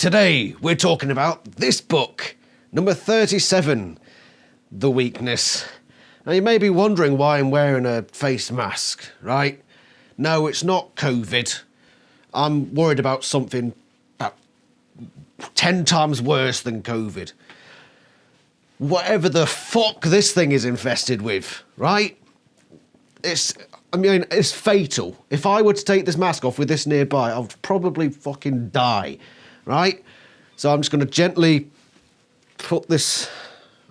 Today, we're talking about this book, number 37, The Weakness. Now, you may be wondering why I'm wearing a face mask, right? No, it's not COVID. I'm worried about something about 10 times worse than COVID. Whatever the fuck this thing is infested with, right? It's fatal. If I were to take this mask off with this nearby, I'd probably fucking die, right? So I'm just going to gently put this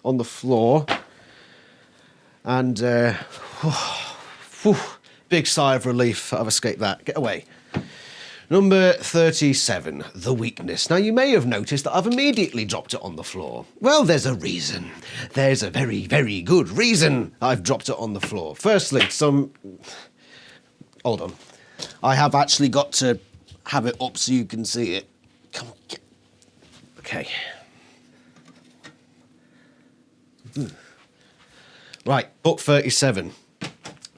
on the floor and big sigh of relief. I've escaped that. Get away. Number 37, The Weakness. Now, you may have noticed that I've immediately dropped it on the floor. Well, there's a reason. There's a very, very good reason I've dropped it on the floor. Firstly, Hold on. I have actually got to have it up so you can see it. Come on, Okay. Right, book 37.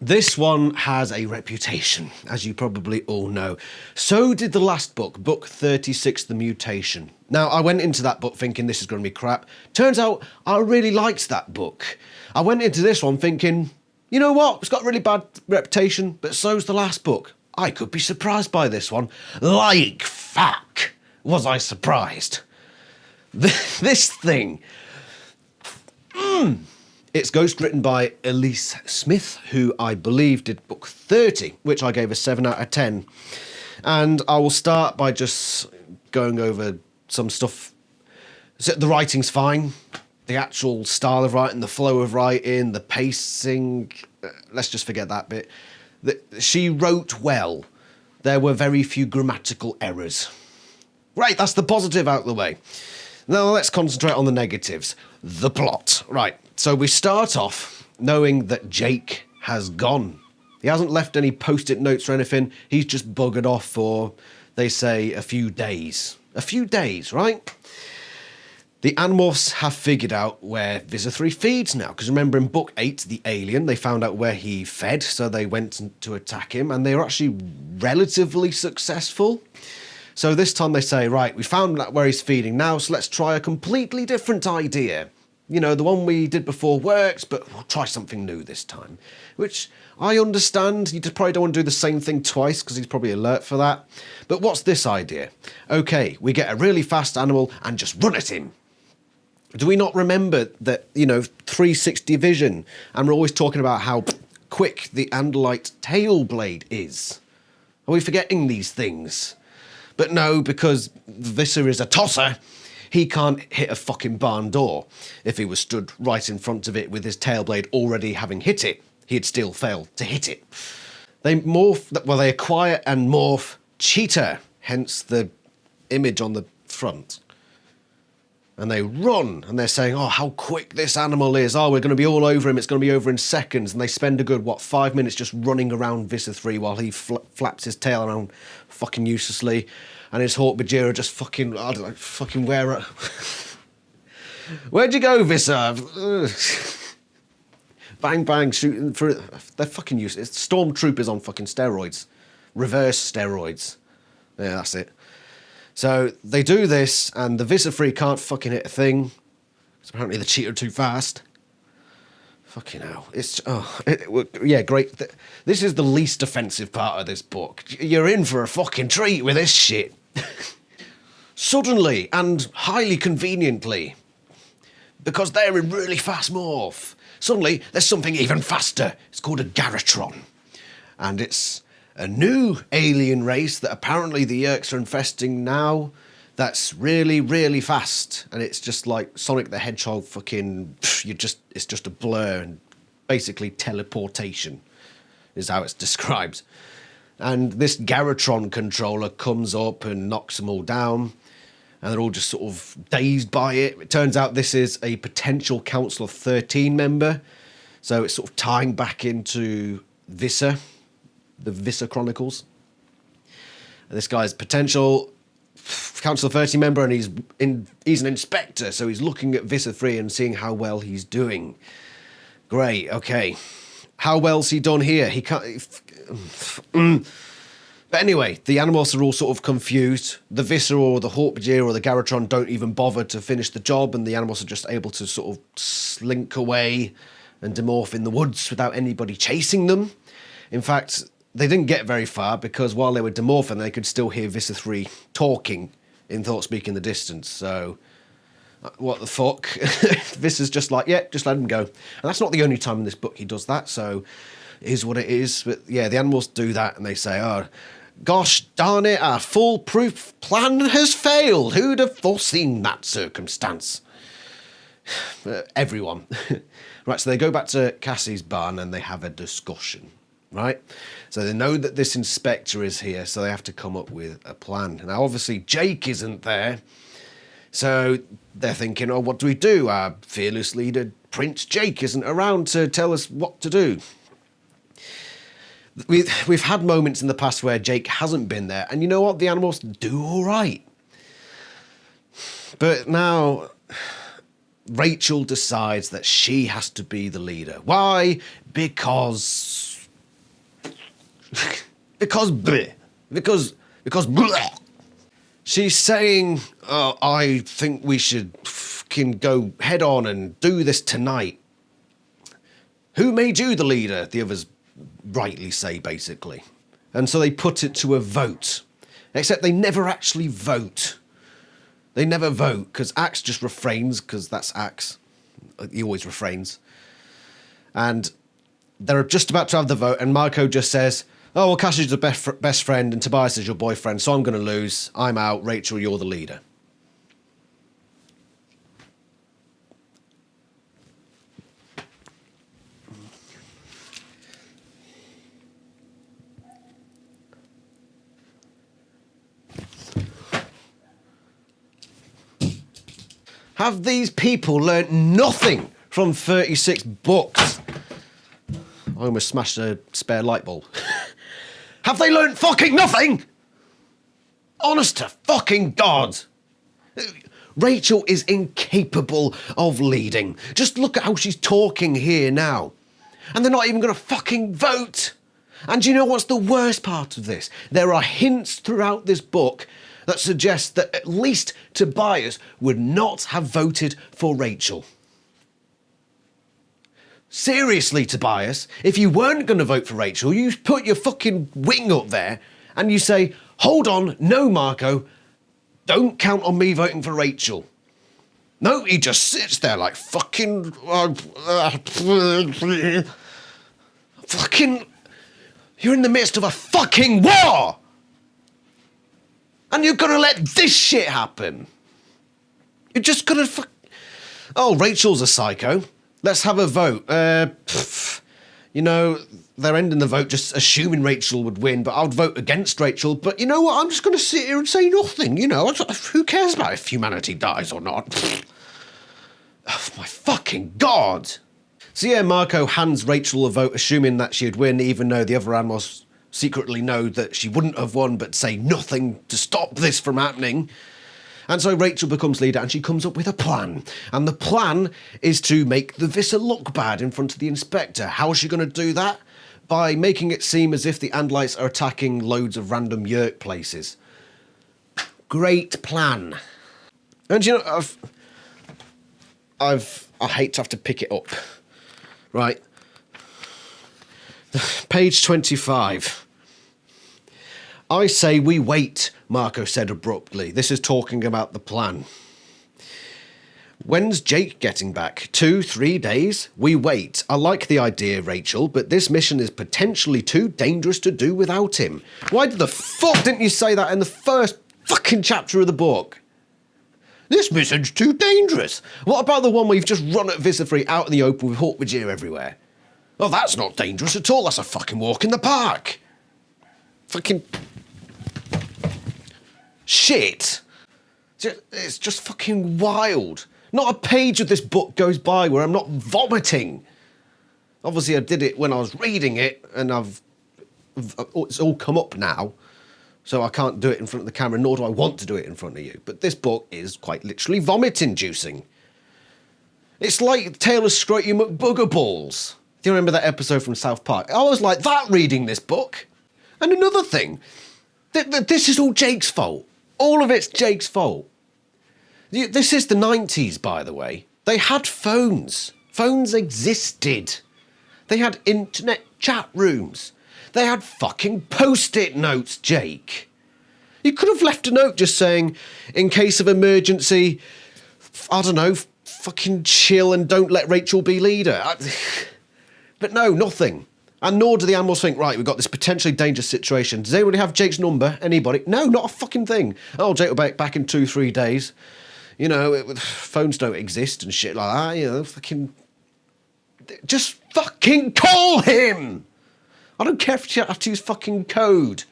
This one has a reputation, as you probably all know. So did the last book, book 36, The Mutation. Now, I went into that book thinking this is going to be crap. Turns out I really liked that book. I went into this one thinking, you know what? It's got a really bad reputation, but so's the last book. I could be surprised by this one. Like fuck, was I surprised. This thing... It's ghostwritten by Elise Smith, who I believe did book 30, which I gave a 7 out of 10. And I will start by just going over some stuff. So the writing's fine. The actual style of writing, the flow of writing, the pacing, let's just forget that bit. She wrote well. There were very few grammatical errors. Right, that's the positive out of the way. Now let's concentrate on the negatives. The plot. Right, so we start off knowing that Jake has gone. He hasn't left any post-it notes or anything. He's just buggered off for, they say, a few days. A few days, right? The Animorphs have figured out where Visser 3 feeds now, because remember in book 8, the alien, they found out where he fed, so they went to attack him, and they were actually relatively successful. So this time they say, right, we found out where he's feeding now, so let's try a completely different idea. You know, the one we did before works, but we'll try something new this time. Which I understand, you probably don't want to do the same thing twice, because he's probably alert for that. But what's this idea? Okay, we get a really fast animal and just run at him. Do we not remember that, 360 vision, and we're always talking about how quick the Andalite tail blade is? Are we forgetting these things? But no, because Visser is a tosser, he can't hit a fucking barn door. If he was stood right in front of it with his tail blade already having hit it, he'd still fail to hit it. They acquire and morph Cheetah, hence the image on the front. And they run, and they're saying, oh, how quick this animal is. Oh, we're going to be all over him. It's going to be over in seconds. And they spend a good, 5 minutes just running around Visser 3 while he flaps his tail around fucking uselessly. And his Hawk Bajira just fucking, I don't know, fucking where... Where'd you go, Visser? Bang, bang, shooting through... They're fucking useless. Stormtroopers on fucking steroids. Reverse steroids. Yeah, that's it. So they do this, and the Visser 3 can't fucking hit a thing. Because apparently the Cheetah are too fast. Fucking hell. Yeah, great. This is the least offensive part of this book. You're in for a fucking treat with this shit. Suddenly, and highly conveniently, because they're in really fast morph, suddenly there's something even faster. It's called a Garrotron. And it's a new alien race that apparently the Yeerks are infesting now that's really, really fast. And it's just like Sonic the Hedgehog fucking... It's just a blur, and basically teleportation is how it's described. And this Garrotron controller comes up and knocks them all down, and they're all just sort of dazed by it. It turns out this is a potential Council of 13 member, so it's sort of tying back into Visser, the Visser Chronicles. And this guy's potential Council of 13 member, and he's an inspector, so he's looking at Visser 3 and seeing how well he's doing. Great, okay. How well's he done here? He can't... But anyway, the Animorphs are all sort of confused. The Visser or the Hork-Bajir or the Garrotron don't even bother to finish the job, and the Animorphs are just able to sort of slink away and demorph in the woods without anybody chasing them. In fact, they didn't get very far because while they were demorphing, they could still hear Visser 3 talking in Thought-Speak in the distance. So, what the fuck? Visser's just like, yeah, just let him go. And that's not the only time in this book he does that, so it is what it is. But yeah, the Animorphs do that and they say, oh, gosh darn it, our foolproof plan has failed. Who'd have foreseen that circumstance? Everyone. Right, so they go back to Cassie's barn and they have a discussion, right? So they know that this inspector is here, so they have to come up with a plan. Now, obviously, Jake isn't there, so they're thinking, oh, what do we do? Our fearless leader, Prince Jake, isn't around to tell us what to do. We've had moments in the past where Jake hasn't been there, and you know what? The Animorphs do all right. But now Rachel decides that she has to be the leader. Why? Because bleh. Because bleh. She's saying, oh, I think we should fucking go head on and do this tonight. Who made you the leader? The others rightly say, basically. And so they put it to a vote. Except they never actually vote. They never vote, because Axe just refrains, because that's Axe. He always refrains. And they're just about to have the vote, and Marco just says, oh, well, Cassie's your best friend, and Tobias is your boyfriend, so I'm going to lose. I'm out. Rachel, you're the leader. Have these people learnt nothing from 36 books? I almost smashed a spare light bulb. Have they learnt fucking nothing? Honest to fucking God. Rachel is incapable of leading. Just look at how she's talking here now. And they're not even going to fucking vote. And do you know what's the worst part of this? There are hints throughout this book that suggest that at least Tobias would not have voted for Rachel. Seriously, Tobias, if you weren't going to vote for Rachel, you put your fucking wing up there and you say, hold on, no, Marco, don't count on me voting for Rachel. No, he just sits there like fucking... fucking... You're in the midst of a fucking war! And you're gonna let this shit happen. You're just gonna Oh, Rachel's a psycho. Let's have a vote. You know, they're ending the vote just assuming Rachel would win, but I would vote against Rachel. But you know what? I'm just gonna sit here and say nothing, you know. Who cares about if humanity dies or not? Oh, my fucking God. So yeah, Marco hands Rachel a vote, assuming that she'd win, even though the other animals secretly know that she wouldn't have won, but say nothing to stop this from happening. And so Rachel becomes leader and she comes up with a plan. And the plan is to make the Visser look bad in front of the inspector. How is she going to do that? By making it seem as if the Andalites are attacking loads of random yurt places. Great plan. And you know, I hate to have to pick it up. Right. Page 25. I say we wait, Marco said abruptly. This is talking about the plan. When's Jake getting back? 2-3 days? We wait. I like the idea, Rachel, but this mission is potentially too dangerous to do without him. Why the fuck didn't you say that in the first fucking chapter of the book? This mission's too dangerous. What about the one where you've just run at Visser 3 out in the open with Hork-Bajir everywhere? Oh, that's not dangerous at all. That's a fucking walk in the park. Fucking... shit. It's just fucking wild. Not a page of this book goes by where I'm not vomiting. Obviously, I did it when I was reading it, and it's all come up now, so I can't do it in front of the camera, nor do I want to do it in front of you. But this book is quite literally vomit-inducing. It's like Tale of Scroty McBugger Balls. Do you remember that episode from South Park? I was like that reading this book. And another thing, This is all Jake's fault. All of it's Jake's fault. This is the 90s, by the way. They had phones. Phones existed. They had internet chat rooms. They had fucking post-it notes, Jake. You could have left a note just saying, in case of emergency, I don't know, fucking chill and don't let Rachel be leader. But no, nothing. And nor do the Animorphs think, right, we've got this potentially dangerous situation. Does anybody have Jake's number? Anybody? No, not a fucking thing. Oh, Jake will be back in 2-3 days. You know, phones don't exist and shit like that. You know, fucking... Just fucking call him! I don't care if you have to use fucking code.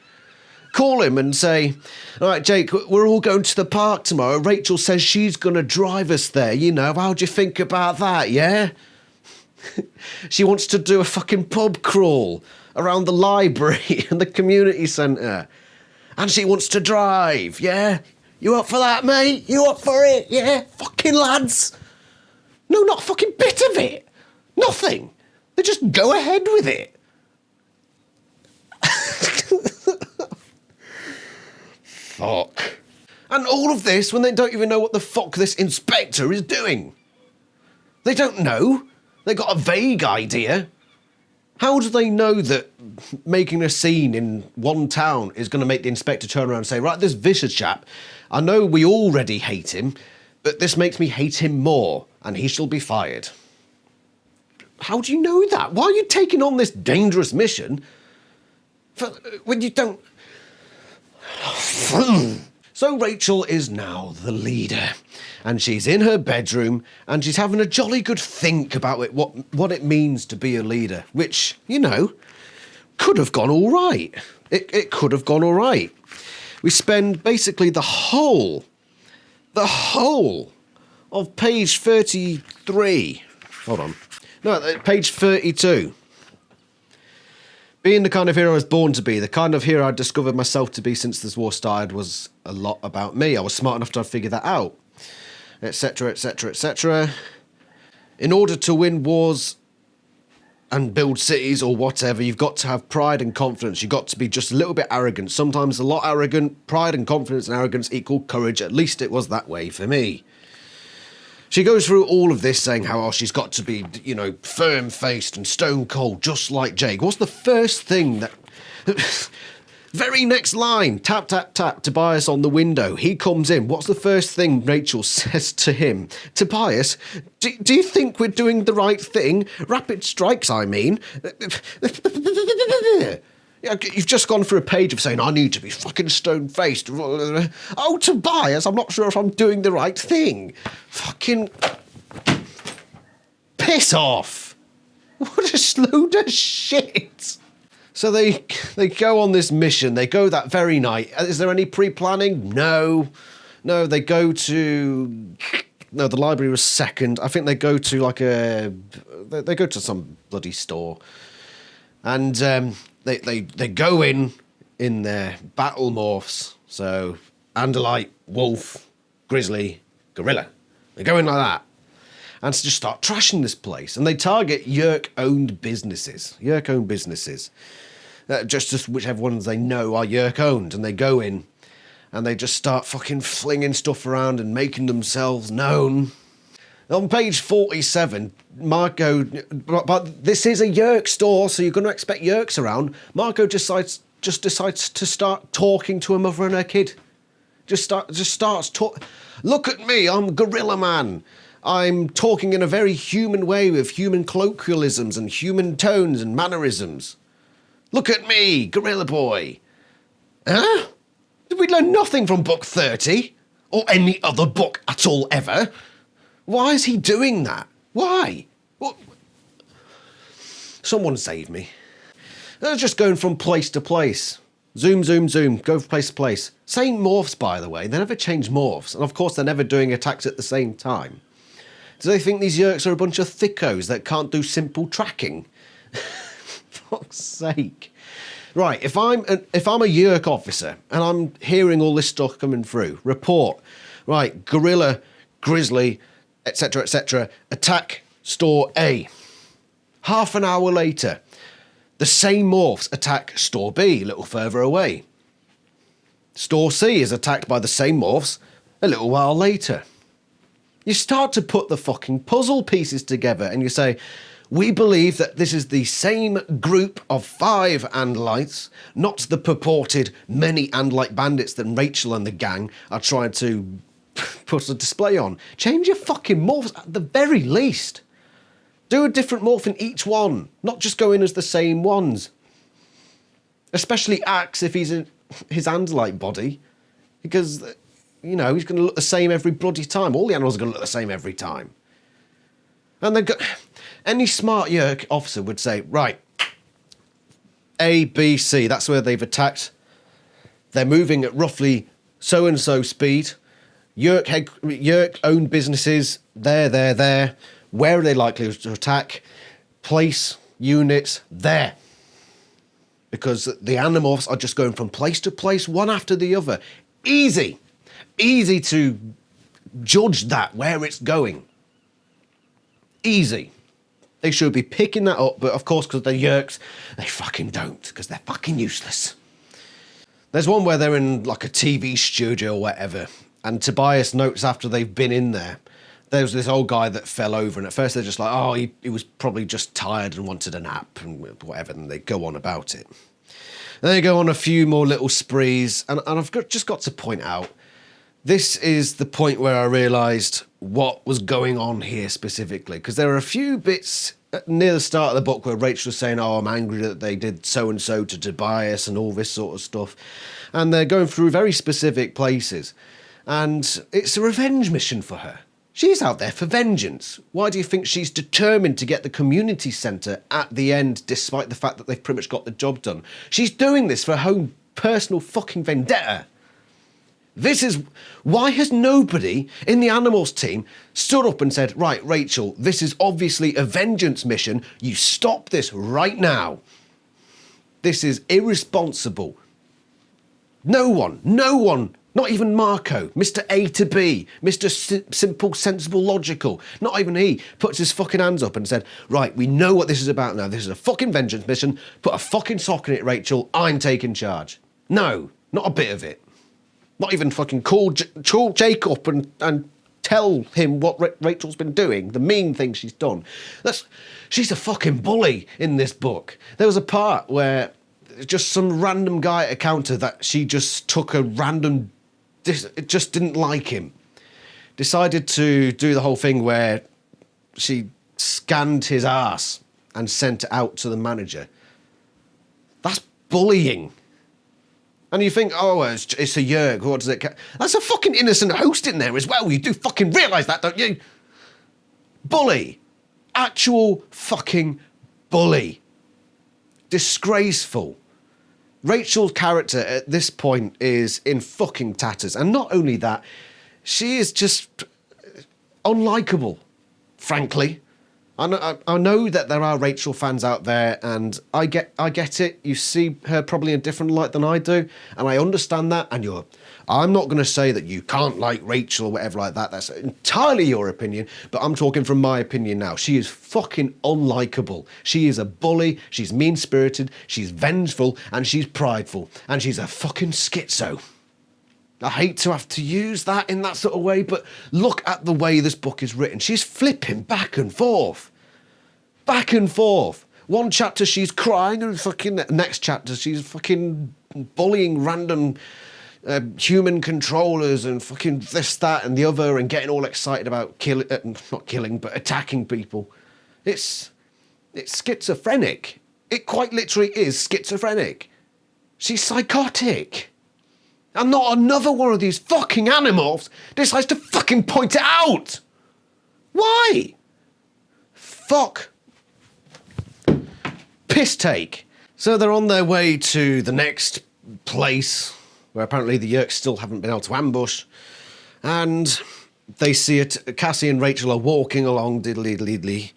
Call him and say, all right, Jake, we're all going to the park tomorrow. Rachel says she's going to drive us there. You know, how do you think about that, yeah? She wants to do a fucking pub crawl around the library and the community centre. And she wants to drive, yeah? You up for that, mate? You up for it, yeah? Fucking lads. No, not a fucking bit of it. Nothing. They just go ahead with it. Fuck. And all of this when they don't even know what the fuck this inspector is doing. They don't know. They got a vague idea. How do they know that making a scene in one town is going to make the inspector turn around and say, right, this vicious chap, I know we already hate him, but this makes me hate him more, and he shall be fired. How do you know that? Why are you taking on this dangerous mission when you don't... So Rachel is now the leader, and she's in her bedroom, and she's having a jolly good think about it, what it means to be a leader, which, you know, could have gone all right. It could have gone all right. We spend basically the whole of page 33. Hold on. No, page 32. Being the kind of hero I was born to be, the kind of hero I discovered myself to be since this war started was a lot about me. I was smart enough to figure that out, etc., etc., etc. In order to win wars and build cities or whatever, you've got to have pride and confidence. You've got to be just a little bit arrogant, sometimes a lot arrogant. Pride and confidence and arrogance equal courage. At least it was that way for me. She goes through all of this saying how she's got to be, you know, firm-faced and stone-cold, just like Jake. What's the first thing that... Very next line, tap, tap, tap, Tobias on the window. He comes in. What's the first thing Rachel says to him? Tobias, do you think we're doing the right thing? Rapid strikes, I mean. You've just gone through a page of saying, I need to be fucking stone-faced. Oh, Tobias, I'm not sure if I'm doing the right thing. Fucking... piss off. What a load of shit. So they go on this mission. They go that very night. Is there any pre-planning? No. No, they go to... No, the library was second. I think they go to like a... They go to some bloody store. And they go in their battle morphs. So, Andalite, wolf, grizzly, gorilla. They go in like that. And just start trashing this place. And they target Yeerk-owned businesses. Yeerk-owned businesses. Just whichever ones they know are Yeerk-owned. And they go in and they just start fucking flinging stuff around and making themselves known. On page 47, Marco... But this is a Yeerk store, so you're going to expect Yeerks around. Marco just decides to start talking to a mother and her kid. Just starts talking. Look at me, I'm Gorilla Man. I'm talking in a very human way with human colloquialisms and human tones and mannerisms. Look at me, Gorilla Boy. Huh? Did we learn nothing from book 30? Or any other book at all ever? Why is he doing that? Why? What? Someone save me. They're just going from place to place. Zoom, zoom, zoom. Go from place to place. Same morphs, by the way. They never change morphs. And of course, they're never doing attacks at the same time. Do they think these Yeerks are a bunch of thickos that can't do simple tracking? For fuck's sake. Right, if I'm a Yeerk officer and I'm hearing all this stuff coming through, report. Right, gorilla, grizzly, etc., attack store A. Half an hour later, the same morphs attack store B, a little further away. Store C is attacked by the same morphs a little while later. You start to put the fucking puzzle pieces together and you say, we believe that this is the same group of 5 Andalites, not the purported many Andalite bandits that Rachel and the gang are trying to put a display on. Change your fucking morphs at the very least. Do a different morph in each one, not just go in as the same ones. Especially Axe if he's in his Andalite body, because, you know, he's going to look the same every bloody time. All the animals are going to look the same every time. And they've got... Any smart Yerk officer would say, right, A, B, C, that's where they've attacked. They're moving at roughly so-and-so speed. Yerk own businesses, there. Where are they likely to attack? Place, units, there. Because the Animorphs are just going from place to place, one after the other. Easy to judge that, where it's going. Easy. They should be picking that up, but of course, because they're Yerks, they fucking don't, because they're fucking useless. There's one where they're in like a TV studio or whatever, and Tobias notes after they've been in there, there's this old guy that fell over, and at first they're just like, oh, he was probably just tired and wanted a nap, and whatever, and they go on about it. Then they go on a few more little sprees, and I've just got to point out, this is the point where I realised what was going on here specifically, because there are a few bits near the start of the book where Rachel was saying, oh, I'm angry that they did so-and-so to Tobias and all this sort of stuff, and they're going through very specific places, and it's a revenge mission for her. She's out there for vengeance. Why do you think she's determined to get the community centre at the end, despite the fact that they've pretty much got the job done? She's doing this for her own personal fucking vendetta. This is... Why has nobody in the Animorphs team stood up and said, right, Rachel, this is obviously a vengeance mission. You stop this right now. This is irresponsible. No one, not even Marco, Mr. A to B, Mr. Simple, Sensible, Logical, not even he, puts his fucking hands up and said, right, we know what this is about now. This is a fucking vengeance mission. Put a fucking sock in it, Rachel. I'm taking charge. No, not a bit of it. Not even fucking call Jake up and tell him what Rachel's been doing, the mean thing she's done. She's a fucking bully in this book. There was a part where just some random guy at a counter that she just took a random... just didn't like him. Decided to do the whole thing where she scanned his ass and sent it out to the manager. That's bullying. And you think, oh, it's a Yerk, what does it... That's a fucking innocent host in there as well. You do fucking realise that, don't you? Bully. Actual fucking bully. Disgraceful. Rachel's character at this point is in fucking tatters. And not only that, she is just unlikable, frankly. I know that there are Rachel fans out there, and I get it. You see her probably in a different light than I do, and I understand that. And I'm not going to say that you can't like Rachel or whatever like that. That's entirely your opinion, but I'm talking from my opinion now. She is fucking unlikable. She is a bully. She's mean-spirited. She's vengeful, and she's prideful, and she's a fucking schizo. I hate to have to use that in that sort of way, but look at the way this book is written. She's flipping back and forth. Back and forth. One chapter she's crying, and fucking next chapter she's fucking bullying random human controllers and fucking this, that, and the other, and getting all excited about not killing, but attacking people. It's schizophrenic. It quite literally is schizophrenic. She's psychotic. And not another one of these fucking Animorphs decides to fucking point it out. Why? Fuck. Piss take. So they're on their way to the next place, where apparently the Yerks still haven't been able to ambush. And they see it. Cassie and Rachel are walking along, diddly-diddly.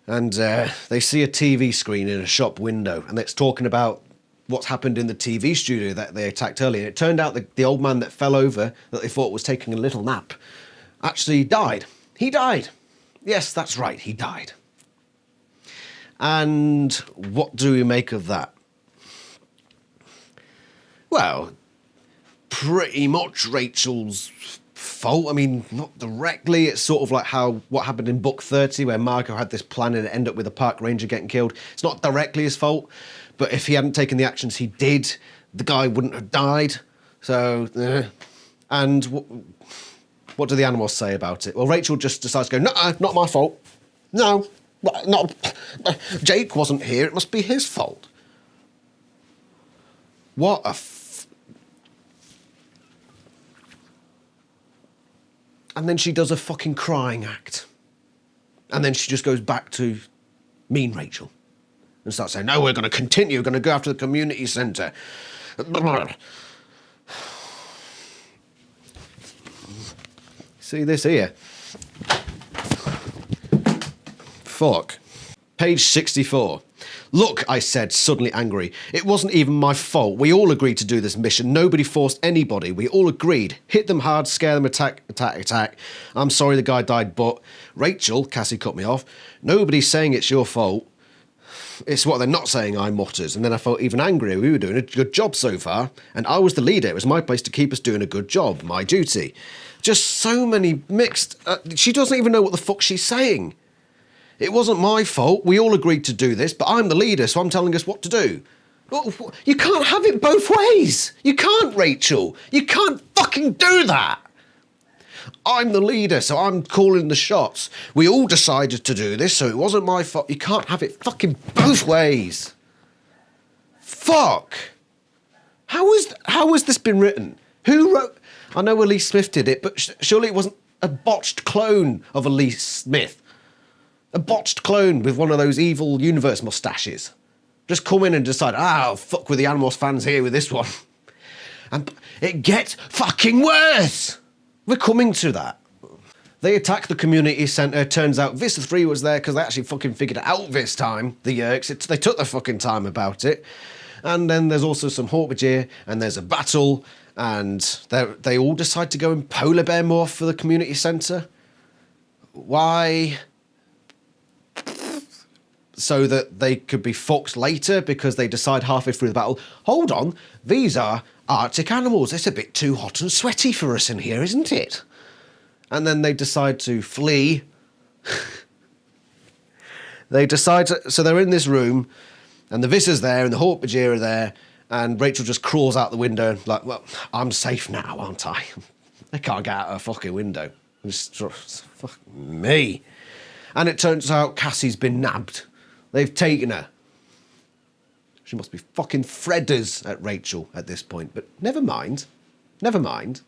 And they see a TV screen in a shop window, and it's talking about what's happened in the TV studio that they attacked earlier. And it turned out that the old man that fell over, that they thought was taking a little nap, actually died. He died. Yes, that's right, he died. And what do we make of that? Well, pretty much Rachel's fault. I mean, not directly. It's sort of like what happened in book 30, where Marco had this plan and it ended up with a park ranger getting killed. It's not directly his fault, but if he hadn't taken the actions he did, the guy wouldn't have died. So, and what do the Animorphs say about it? Well, Rachel just decides to go, no, not my fault. No, not Jake wasn't here. It must be his fault. What a and then she does a fucking crying act. And then she just goes back to mean Rachel and starts saying, no, we're going to continue. We're going to go after the community centre. See this here? Fuck. Page 64. Look, I said, suddenly angry. It wasn't even my fault. We all agreed to do this mission. Nobody forced anybody. We all agreed. Hit them hard, scare them, attack. I'm sorry the guy died, but... Rachel, Cassie cut me off. Nobody's saying it's your fault. It's what they're not saying, I mutters. And then I felt even angrier. We were doing a good job so far. And I was the leader. It was my place to keep us doing a good job. My duty. Just so many mixed... she doesn't even know what the fuck she's saying. It wasn't my fault. We all agreed to do this, but I'm the leader, so I'm telling us what to do. You can't have it both ways. You can't, Rachel. You can't fucking do that. I'm the leader, so I'm calling the shots. We all decided to do this, so it wasn't my fault. You can't have it fucking both ways. Fuck. How has this been written? Who wrote... I know Elise Smith did it, but surely it wasn't a botched clone of Elise Smith. A botched clone with one of those evil universe moustaches. Just come in and decide, fuck with the Animorphs fans here with this one. And it gets fucking worse. We're coming to that. They attack the community centre. Turns out Vista 3 was there because they actually fucking figured it out this time, the Yerks. They took their fucking time about it. And then there's also some Hork-Bajir, and there's a battle, and they all decide to go in polar bear morph for the community centre. Why? So that they could be fucked later because they decide halfway through the battle, hold on, these are Arctic animals. It's a bit too hot and sweaty for us in here, isn't it? And then they decide to flee. So they're in this room, and the Visser's there, and the Hork-Bajir are there, and Rachel just crawls out the window, like, well, I'm safe now, aren't I? They can't get out of a fucking window. Fuck me. And it turns out Cassie's been nabbed. They've taken her. She must be fucking Fredders at Rachel at this point, but never mind. Never mind.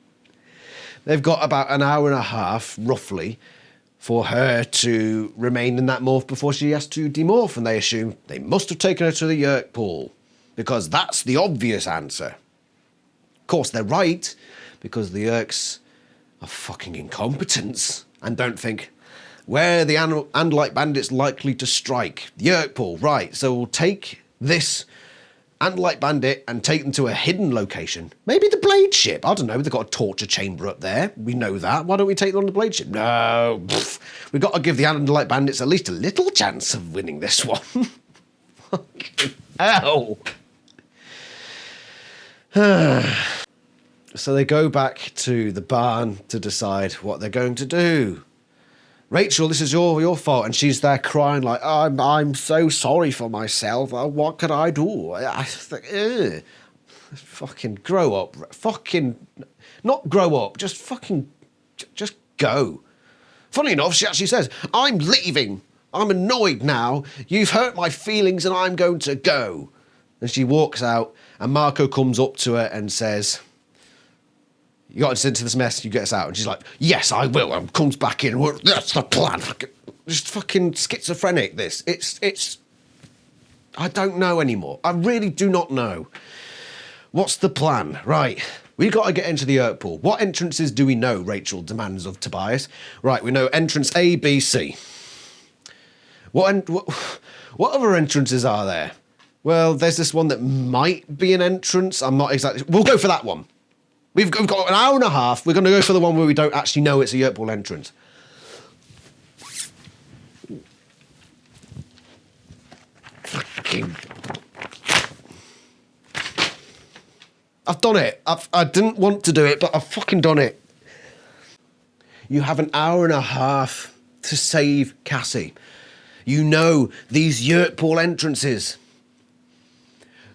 They've got about an hour and a half, roughly, for her to remain in that morph before she has to demorph, and they assume they must have taken her to the Yerk pool, because that's the obvious answer. Of course, they're right, because the Yerks are fucking incompetents, and don't think... Where are the Andalite bandits likely to strike? The Yerk pool, right. So we'll take this Andalite bandit and take them to a hidden location. Maybe the Blade Ship. I don't know. They've got a torture chamber up there. We know that. Why don't we take them on the Blade Ship? No. We've got to give the Andalite bandits at least a little chance of winning this one. Fucking hell. So they go back to the barn to decide what they're going to do. Rachel, this is your fault, and she's there crying like, I'm so sorry for myself. What could I do? I think, fucking grow up. Fucking, not grow up. Just go. Funny enough, she actually says, I'm leaving. I'm annoyed now. You've hurt my feelings, and I'm going to go. And she walks out, and Marco comes up to her and says, you got us into this mess, you get us out. And she's like, yes, I will. And comes back in. That's the plan. Just fucking schizophrenic, this. It's... I don't know anymore. I really do not know. What's the plan? Right. We've got to get into the Yerk pool. What entrances do we know, Rachel demands of Tobias? Right, we know entrance A, B, C. What other entrances are there? Well, there's this one that might be an entrance. I'm not exactly... We'll go for that one. We've got an hour and a half. We're going to go for the one where we don't actually know it's a Yerk pool entrance. Fucking... I've done it. I didn't want to do it, but I've fucking done it. You have an hour and a half to save Cassie. You know these yurt pool entrances.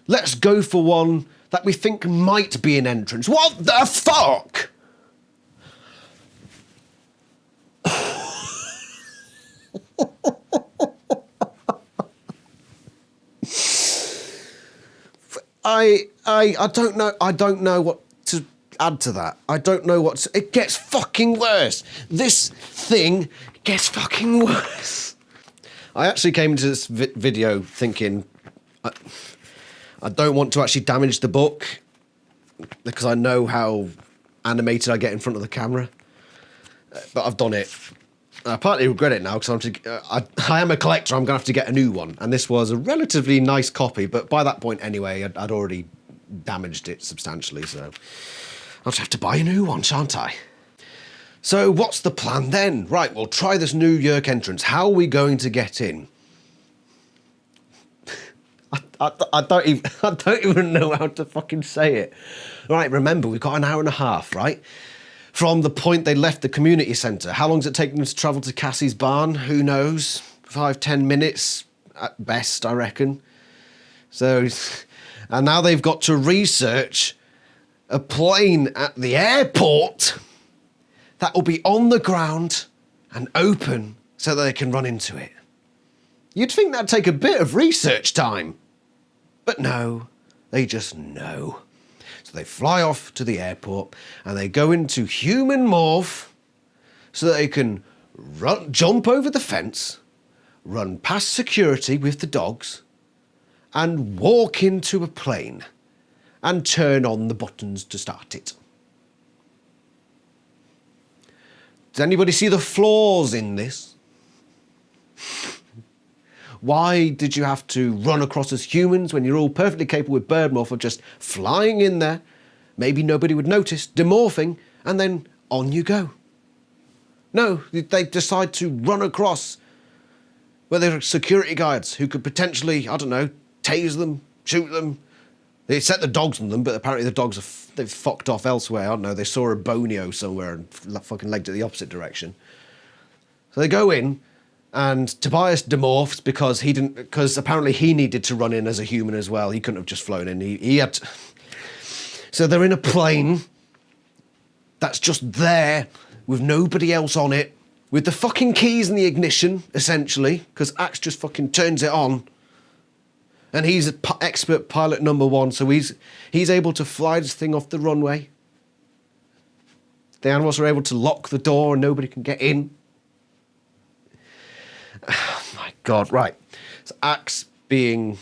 Let's go for one that we think might be an entrance. What the fuck? I don't know what to add to that. I don't know what to, it gets fucking worse. This thing gets fucking worse. I actually came into this video thinking I don't want to actually damage the book because I know how animated I get in front of the camera. But I've done it. I partly regret it now because I am a collector. I'm going to have to get a new one. And this was a relatively nice copy, but by that point anyway, I'd already damaged it substantially. So I'll just have to buy a new one, shan't I? So what's the plan then? Right, we'll try this new Yerk entrance. How are we going to get in? I don't even know how to fucking say it. Right, remember, we've got an hour and a half, right? From the point they left the community centre. How long does it take them to travel to Cassie's barn? Who knows? 5-10 minutes at best, I reckon. So, and now they've got to research a plane at the airport that will be on the ground and open so that they can run into it. You'd think that'd take a bit of research time. But no, they just know. So they fly off to the airport and they go into human morph so that they can jump over the fence, run past security with the dogs, and walk into a plane and turn on the buttons to start it. Does anybody see the flaws in this? Why did you have to run across as humans when you're all perfectly capable with bird morph of just flying in there? Maybe nobody would notice, demorphing, and then on you go. No, they decide to run across where there are security guards who could potentially, I don't know, tase them, shoot them. They set the dogs on them, but apparently the dogs they've fucked off elsewhere. I don't know, they saw a bonio somewhere and fucking legged it the opposite direction. So they go in, and Tobias demorphs because apparently he needed to run in as a human as well. He couldn't have just flown in. He had to. So they're in a plane that's just there with nobody else on it, with the fucking keys in the ignition, essentially, because Axe just fucking turns it on. And he's expert pilot number one, so he's able to fly this thing off the runway. The Animorphs are able to lock the door and nobody can get in. Oh my God, right. So Axe being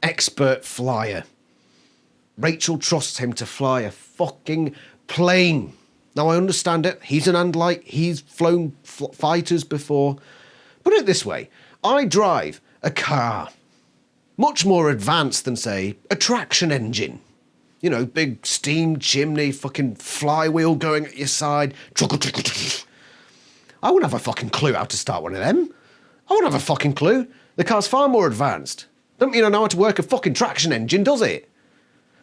expert flyer. Rachel trusts him to fly a fucking plane. Now I understand it. He's an Andalite. He's flown fighters before. Put it this way. I drive a car much more advanced than, say, a traction engine. You know, big steam chimney, fucking flywheel going at your side. I wouldn't have a fucking clue how to start one of them. I wouldn't have a fucking clue. The car's far more advanced. Doesn't mean I know how to work a fucking traction engine, does it?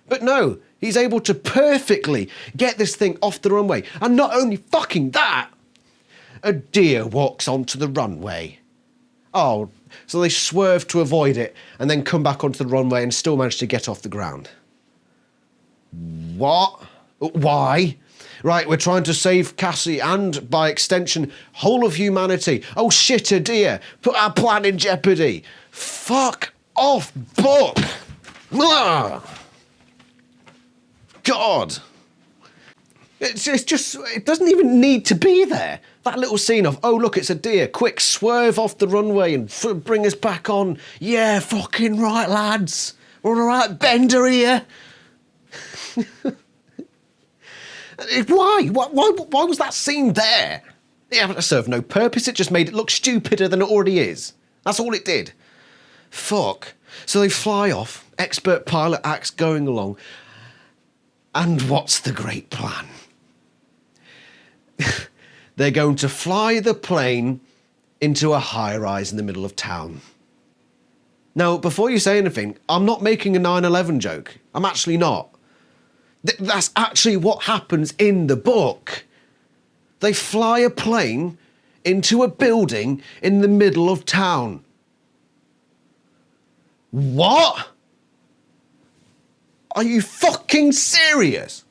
But no, he's able to perfectly get this thing off the runway. And not only fucking that, a deer walks onto the runway. Oh, so they swerve to avoid it and then come back onto the runway and still manage to get off the ground. What? Why? Right, we're trying to save Cassie and, by extension, whole of humanity. Oh shit, a deer. Put our plan in jeopardy. Fuck off, book. Ugh. God. It's just, it doesn't even need to be there. That little scene of, oh look, it's a deer. Quick, swerve off the runway and bring us back on. Yeah, fucking right, lads. We're on a right bender here. Why? Why was that scene there? It served no purpose. It just made it look stupider than it already is. That's all it did. Fuck. So they fly off. Expert pilot Axe going along. And what's the great plan? They're going to fly the plane into a high-rise in the middle of town. Now, before you say anything, I'm not making a 9/11 joke. I'm actually not. That's actually what happens in the book. They fly a plane into a building in the middle of town. What? Are you fucking serious?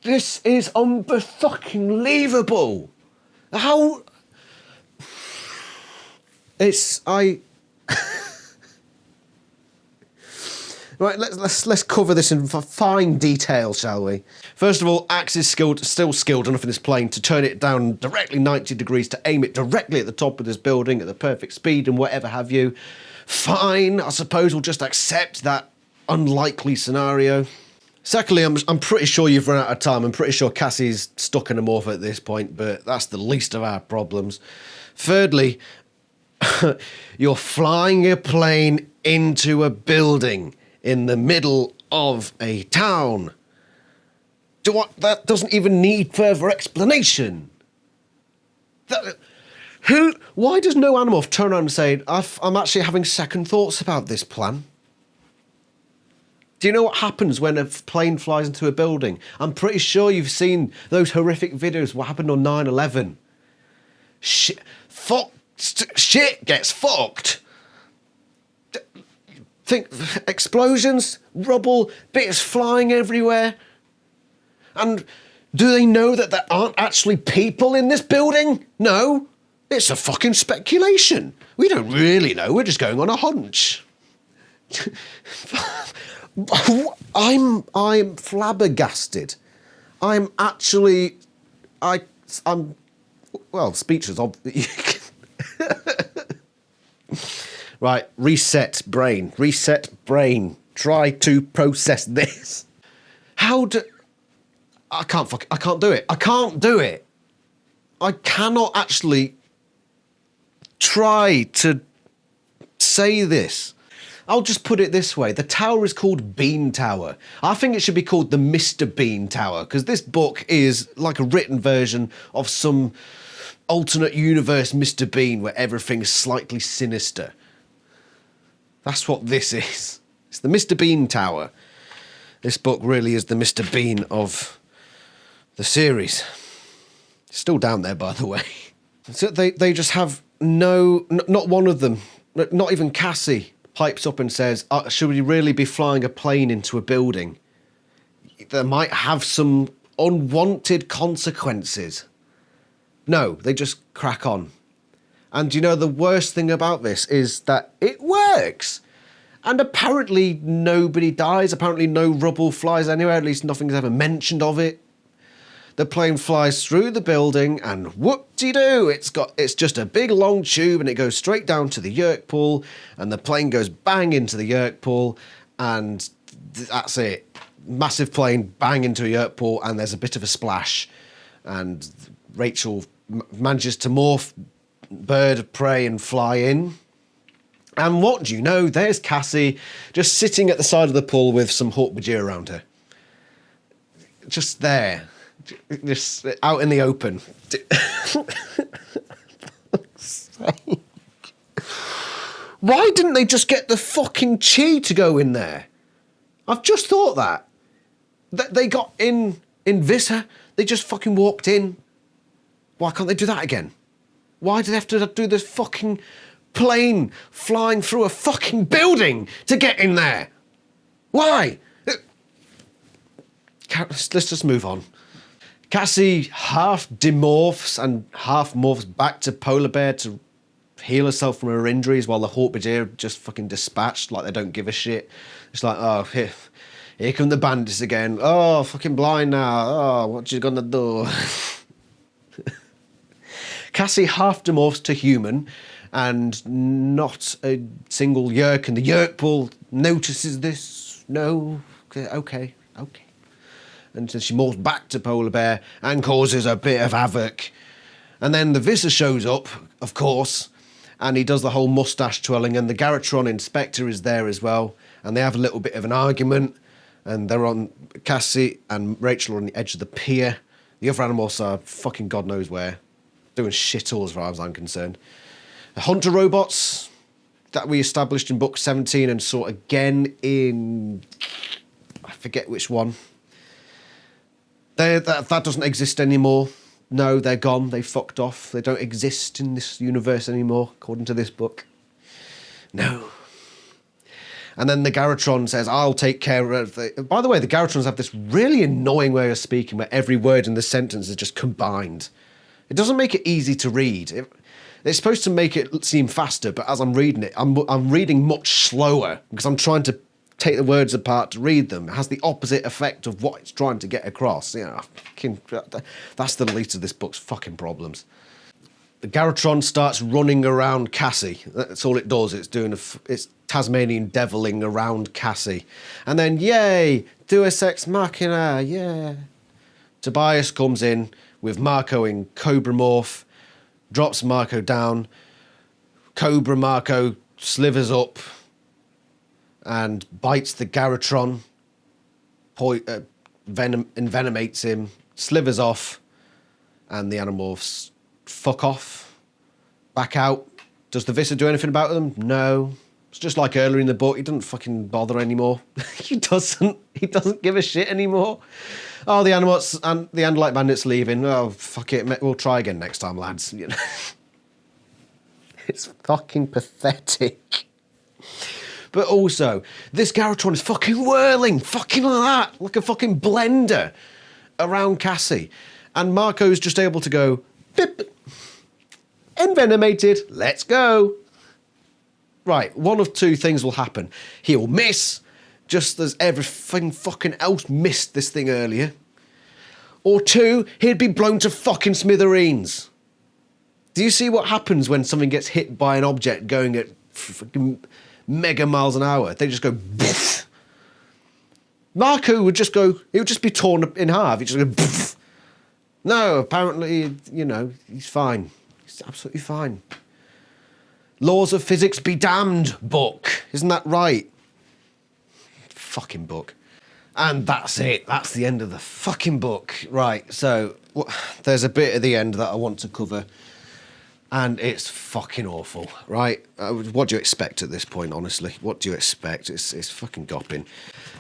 This is unfucking-believable. How? Right, let's cover this in fine detail, shall we? First of all, Axe is still skilled enough in this plane to turn it down directly 90 degrees to aim it directly at the top of this building at the perfect speed and whatever have you. Fine, I suppose we'll just accept that unlikely scenario. Secondly, I'm pretty sure you've run out of time. I'm pretty sure Cassie's stuck in a morph at this point, but that's the least of our problems. Thirdly, you're flying a plane into a building in the middle of a town. That doesn't even need further explanation. Why does no Animorph turn around and say, I'm actually having second thoughts about this plan? Do you know what happens when a plane flies into a building? I'm pretty sure you've seen those horrific videos, what happened on 9/11. Shit gets fucked. Think explosions, rubble, bits flying everywhere. And do they know that there aren't actually people in this building? No, it's a fucking speculation. We don't really know, we're just going on a hunch. I'm flabbergasted. I'm speechless. Right, reset brain. Try to process this. I can't do it. I can't do it. I cannot actually try to say this. I'll just put it this way. The tower is called Bean Tower. I think it should be called the Mr. Bean Tower, because this book is like a written version of some alternate universe Mr. Bean where everything's slightly sinister. That's what this is. It's the Mr. Bean Tower. This book really is the Mr. Bean of the series. It's still down there, by the way. So they just have not one of them, not even Cassie, pipes up and says, should we really be flying a plane into a building? There might have some unwanted consequences. No, they just crack on. And you know, the worst thing about this is that it works. And apparently nobody dies. Apparently no rubble flies anywhere. At least nothing's ever mentioned of it. The plane flies through the building and whoop-de-doo, it's just a big long tube and it goes straight down to the yerk pool and the plane goes bang into the yerk pool and that's it. Massive plane, bang into a yerk pool and there's a bit of a splash and Rachel manages to morph bird of prey and fly in. And what do you know? There's Cassie just sitting at the side of the pool with some Hawk-Bajir around her. Just there. Just out in the open. Why didn't they just get the fucking Chi to go in there? I've just thought that. They got in Visa. They just fucking walked in. Why can't they do that again? Why do they have to do this fucking plane flying through a fucking building to get in there? Why? Let's just move on. Cassie half demorphs and half morphs back to Polar Bear to heal herself from her injuries while the Hawk-Bajir just fucking dispatched like they don't give a shit. It's like, oh, here come the bandits again. Oh, fucking blind now. Oh, what you gonna do? Cassie half demorphs to human and not a single yerk in the yerk pool notices this. No, okay. And so she morphs back to Polar Bear and causes a bit of havoc. And then the Visser shows up, of course, and he does the whole mustache twirling, and the Garrotron Inspector is there as well, and they have a little bit of an argument, and they're on, Cassie and Rachel are on the edge of the pier. The other Animorphs are fucking God knows where, doing shit all as far as I'm concerned. The Hunter robots, that we established in book 17 and saw again in... I forget which one. That doesn't exist anymore. No, they're gone. They fucked off. They don't exist in this universe anymore, according to this book. No. And then the Garrotron says, I'll take care of the... By the way, the Garrotrons have this really annoying way of speaking where every word in the sentence is just combined. It doesn't make it easy to read. It's supposed to make it seem faster, but as I'm reading it, I'm reading much slower because I'm trying to take the words apart to read them. It has the opposite effect of what it's trying to get across. You know, that's the least of this book's fucking problems. The Garrotron starts running around Cassie. That's all it does. It's Tasmanian deviling around Cassie. And then, yay, Deus Ex Machina, yeah. Tobias comes in with Marco in Cobra Morph, drops Marco down. Cobra Marco slivers up and bites the Garrotron, envenomates him, slivers off, and the Animorphs fuck off, back out. Does the Visser do anything about them? No. It's just like earlier in the book, he doesn't fucking bother anymore. He doesn't give a shit anymore. Oh, the Animorphs and the Andalite Bandits leaving. Oh, fuck it, we'll try again next time, lads. You know? It's fucking pathetic. But also, this Garrotron is fucking whirling, fucking like that, like a fucking blender around Cassie. And Marco's just able to go, pip, envenomated, let's go. Right, one of two things will happen. He'll miss, just as everything fucking else missed this thing earlier. Or two, he'd be blown to fucking smithereens. Do you see what happens when something gets hit by an object going at fucking mega miles an hour? They just go, pfft. Marco would just go, he would just be torn in half. He'd just go, pfft. No, apparently, you know, he's fine. He's absolutely fine. Laws of physics be damned, book. Isn't that right? Fucking book. And that's it. That's the end of the fucking book. Right, so there's a bit at the end that I want to cover. And it's fucking awful, right? What do you expect at this point, honestly? What do you expect? It's fucking gopping.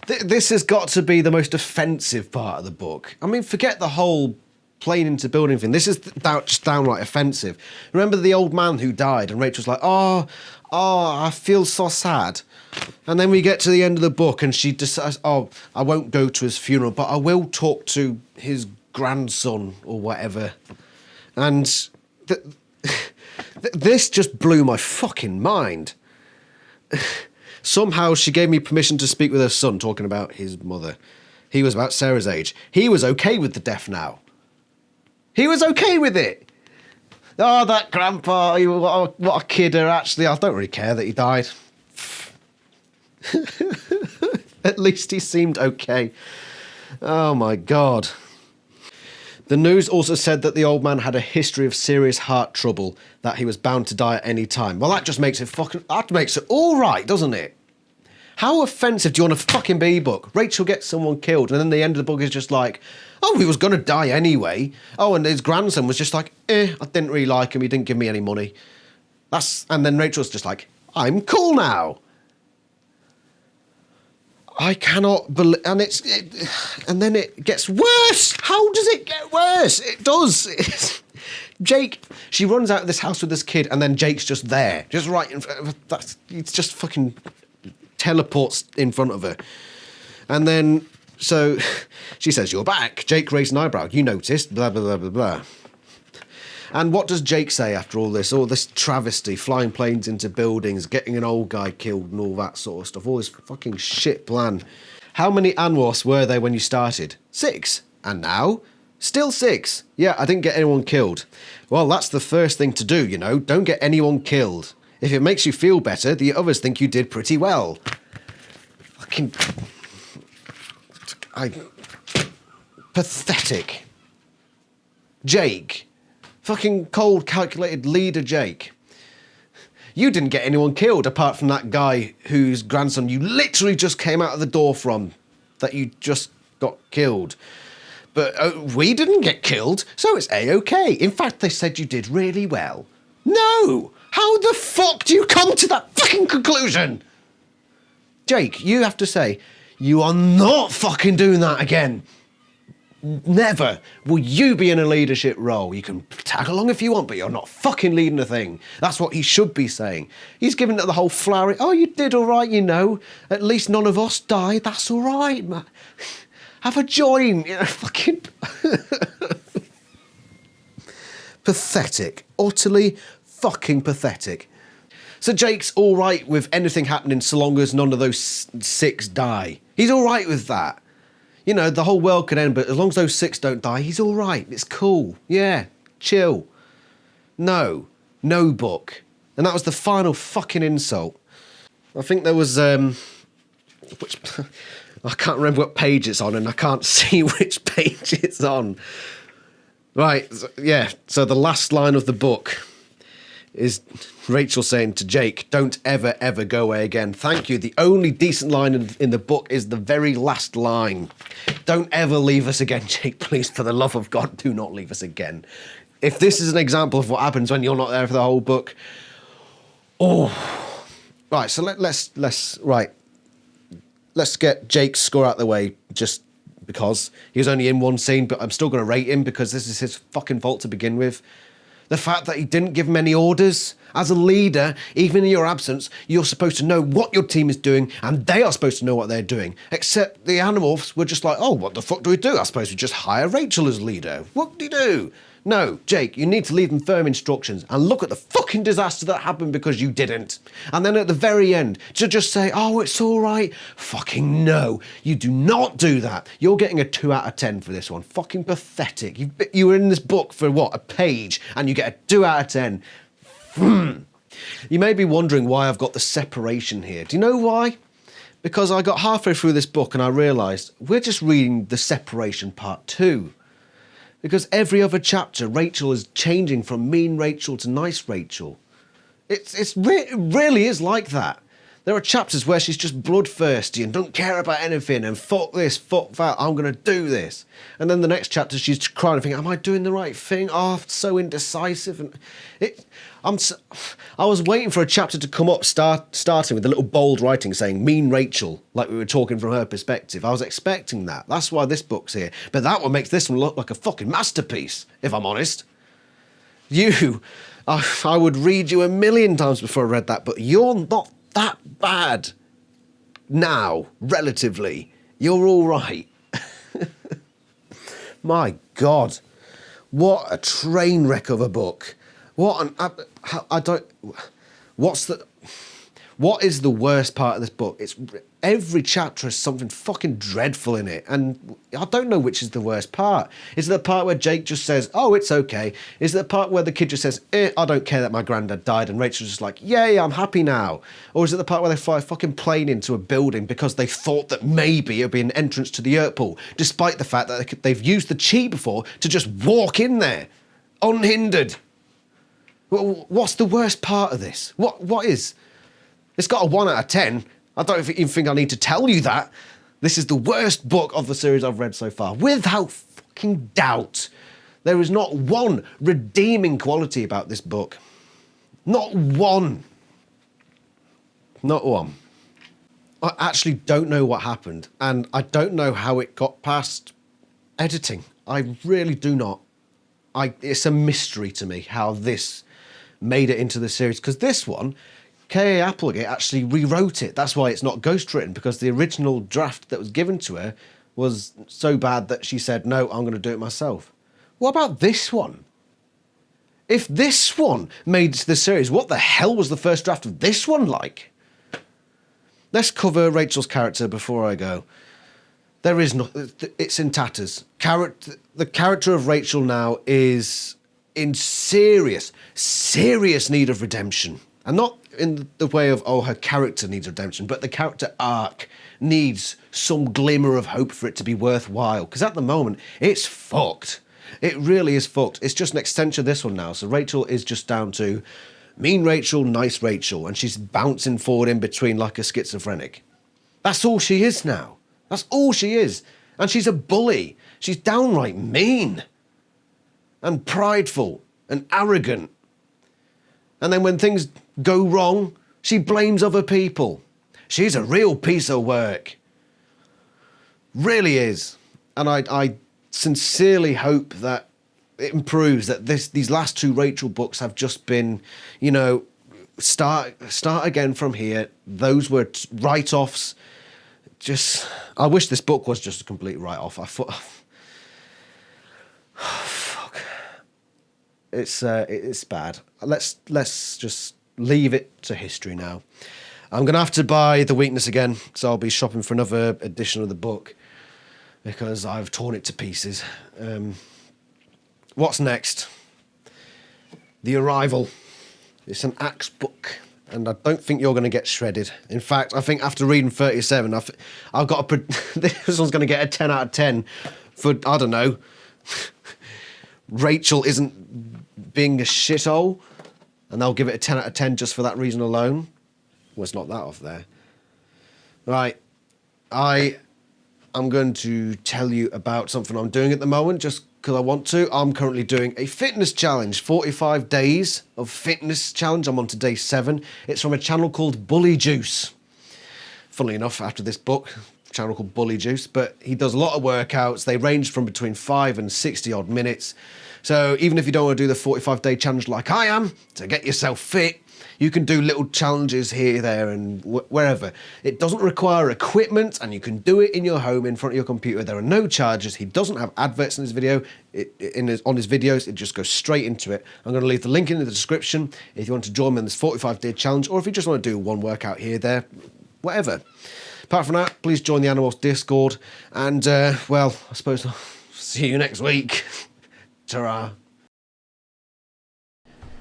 This has got to be the most offensive part of the book. I mean, forget the whole plane into building thing. This is just downright offensive. Remember the old man who died and Rachel's like, oh, I feel so sad. And then we get to the end of the book and she decides, oh, I won't go to his funeral, but I will talk to his grandson or whatever. And this just blew my fucking mind. Somehow she gave me permission to speak with her son, talking about his mother. He was about Sarah's age. He was okay with the death now. He was okay with it. Oh, that grandpa, what a kidder. Actually, I don't really care that he died. At least he seemed okay. Oh my God. The news also said that the old man had a history of serious heart trouble, that he was bound to die at any time. Well, that just makes it all right, doesn't it? How offensive do you want a fucking be book? Rachel gets someone killed, and then the end of the book is just like, oh, he was going to die anyway. Oh, and his grandson was just like, I didn't really like him. He didn't give me any money. And then Rachel's just like, I'm cool now. I cannot believe, and then it gets worse. How does it get worse? It does. Jake, she runs out of this house with this kid, and then Jake's just there, just right in front. It's just fucking teleports in front of her, and then so she says, "You're back." Jake raised an eyebrow. You noticed? Blah blah blah blah blah. And what does Jake say after all this travesty, flying planes into buildings, getting an old guy killed and all that sort of stuff, all this fucking shit plan? How many Animorphs were there when you started? 6. And now? Still 6. Yeah, I didn't get anyone killed. Well, that's the first thing to do, you know. Don't get anyone killed. If it makes you feel better, the others think you did pretty well. Fucking... Pathetic. Jake... Fucking cold, calculated leader Jake. You didn't get anyone killed apart from that guy whose grandson you literally just came out of the door from, that you just got killed. But we didn't get killed, so it's A-OK. In fact, they said you did really well. No! How the fuck do you come to that fucking conclusion? Jake, you have to say, you are not fucking doing that again. Never will you be in a leadership role. You can tag along if you want, but you're not fucking leading a thing. That's what he should be saying. He's giving it the whole flowery, oh, you did all right, you know. At least none of us died. That's all right, man. Have a join. You know, fucking... Pathetic. Utterly fucking pathetic. So Jake's all right with anything happening so long as none of those 6 die. He's all right with that. You know, the whole world could end, but as long as those 6 don't die, he's all right. It's cool. Yeah, chill. No book. And that was the final fucking insult. I think there was, which, I can't remember what page it's on, and I can't see which page it's on. Right, yeah, so the last line of the book is Rachel saying to Jake, don't ever, ever go away again. Thank you. The only decent line in the book is the very last line. Don't ever leave us again, Jake, please, for the love of God, do not leave us again. If this is an example of what happens when you're not there for the whole book, oh. Right, so let's get Jake's score out of the way, just because he was only in one scene, but I'm still going to rate him because this is his fucking fault to begin with. The fact that he didn't give him any orders. As a leader, even in your absence, you're supposed to know what your team is doing, and they are supposed to know what they're doing. Except the Animorphs were just like, oh, what the fuck do we do? I suppose we just hire Rachel as leader. What do you do? No, Jake, you need to leave them firm instructions, and look at the fucking disaster that happened because you didn't. And then at the very end, to just say, oh, it's all right. Fucking no, you do not do that. You're getting a 2 out of 10 for this one. Fucking pathetic. You were in this book for what, a page, and you get a 2 out of 10. You may be wondering why I've got the separation here. Do you know why? Because I got halfway through this book and I realised we're just reading the separation part 2. Because every other chapter, Rachel is changing from mean Rachel to nice Rachel. It really is like that. There are chapters where she's just bloodthirsty and don't care about anything and fuck this, fuck that, I'm going to do this. And then the next chapter she's crying and thinking, am I doing the right thing? Oh, so indecisive. And I was waiting for a chapter to come up starting with a little bold writing saying mean Rachel, like we were talking from her perspective. I was expecting that. That's why this book's here. But that one makes this one look like a fucking masterpiece, if I'm honest. I would read you 1,000,000 times before I read that, but you're not that bad now, relatively. You're all right. My God, what a train wreck of a book. What is the worst part of this book? It's every chapter has something fucking dreadful in it, and I don't know which is the worst part. Is it the part where Jake just says, oh, it's okay? Is it the part where the kid just says, I don't care that my granddad died, and Rachel's just like, yay, I'm happy now? Or is it the part where they fly a fucking plane into a building because they thought that maybe it would be an entrance to the Earth pool, despite the fact that they've used the chi before to just walk in there, unhindered? What's the worst part of this? What is? It's got a 1 out of 10. I don't even think I need to tell you that. This is the worst book of the series I've read so far, without fucking doubt. There is not one redeeming quality about this book. Not one. Not one. I actually don't know what happened, and I don't know how it got past editing. I really do not. It's a mystery to me how this made it into the series, because this one, K.A. Applegate actually rewrote it. That's why it's not ghostwritten, because the original draft that was given to her was so bad that she said, no, I'm going to do it myself. What about this one? If this one made the series, what the hell was the first draft of this one like? Let's cover Rachel's character before I go. There is no, it's in tatters. The character of Rachel now is in serious need of redemption. And not in the way of, oh, her character needs redemption, but the character arc needs some glimmer of hope for it to be worthwhile. Because at the moment, it's fucked. It really is fucked. It's just an extension of this one now. So Rachel is just down to mean Rachel, nice Rachel, and she's bouncing forward in between like a schizophrenic. That's all she is now. That's all she is. And she's a bully. She's downright mean and prideful and arrogant. And then when things go wrong, she blames other people. She's a real piece of work. Really is. And I sincerely hope that it improves, that these last 2 Rachel books have just been, you know, start again from here. Those were write-offs. Just, I wish this book was just a complete write-off. I thought, fuck, it's bad. Let's just leave it to history now. I'm gonna have to buy The Weakness again, so I'll be shopping for another edition of the book because I've torn it to pieces. What's next? The Arrival. It's an Axe book, and I don't think you're going to get shredded. In fact, I think after reading 37, I've got this one's going to get a 10 out of 10 for, I don't know, Rachel isn't being a shithole, and they'll give it a 10 out of 10 just for that reason alone. Well, it's not that off there. Right, I'm going to tell you about something I'm doing at the moment, just because I want to. I'm currently doing a fitness challenge, 45 days of fitness challenge. I'm on to day 7. It's from a channel called Bully Juice. Funnily enough, after this book, a channel called Bully Juice, but he does a lot of workouts. They range from between 5 and 60 odd minutes. So even if you don't want to do the 45-day challenge like I am, to get yourself fit, you can do little challenges here, there, and wherever. It doesn't require equipment, and you can do it in your home in front of your computer. There are no charges. He doesn't have adverts in his video. On his videos, it just goes straight into it. I'm going to leave the link in the description if you want to join me in this 45-day challenge, or if you just want to do one workout here, there, whatever. Apart from that, please join the Animorphs Discord, and, well, I suppose I'll see you next week. Ta-ra.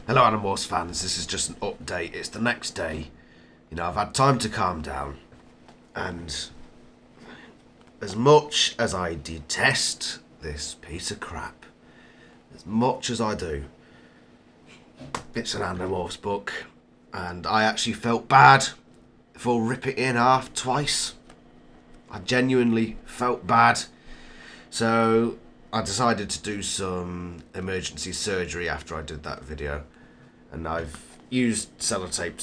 Hello Animorphs fans, this is just an update. It's the next day. You know, I've had time to calm down. And as much as I detest this piece of crap, as much as I do, it's an Animorphs book. And I actually felt bad for ripping it in half twice. I genuinely felt bad. So I decided to do some emergency surgery after I did that video. And I've used sellotape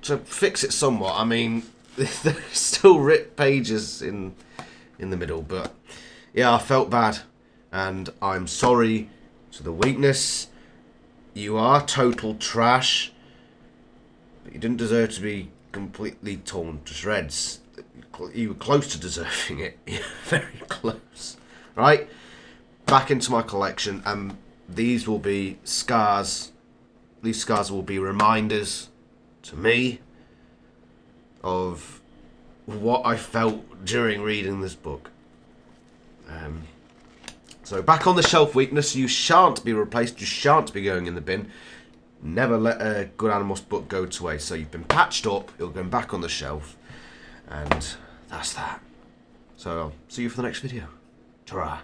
to fix it somewhat. I mean, there's still ripped pages in the middle, but yeah, I felt bad, and I'm sorry to The Weakness. You are total trash, but you didn't deserve to be completely torn to shreds. You were close to deserving it. You're very close. Right, back into my collection, and these will be scars. These scars will be reminders to me of what I felt during reading this book. So back on the shelf, Weakness. You shan't be replaced. You shan't be going in the bin. Never let a good Animorphs book go to waste. So you've been patched up. You're going back on the shelf. And that's that. So I'll see you for the next video. Ta-ra.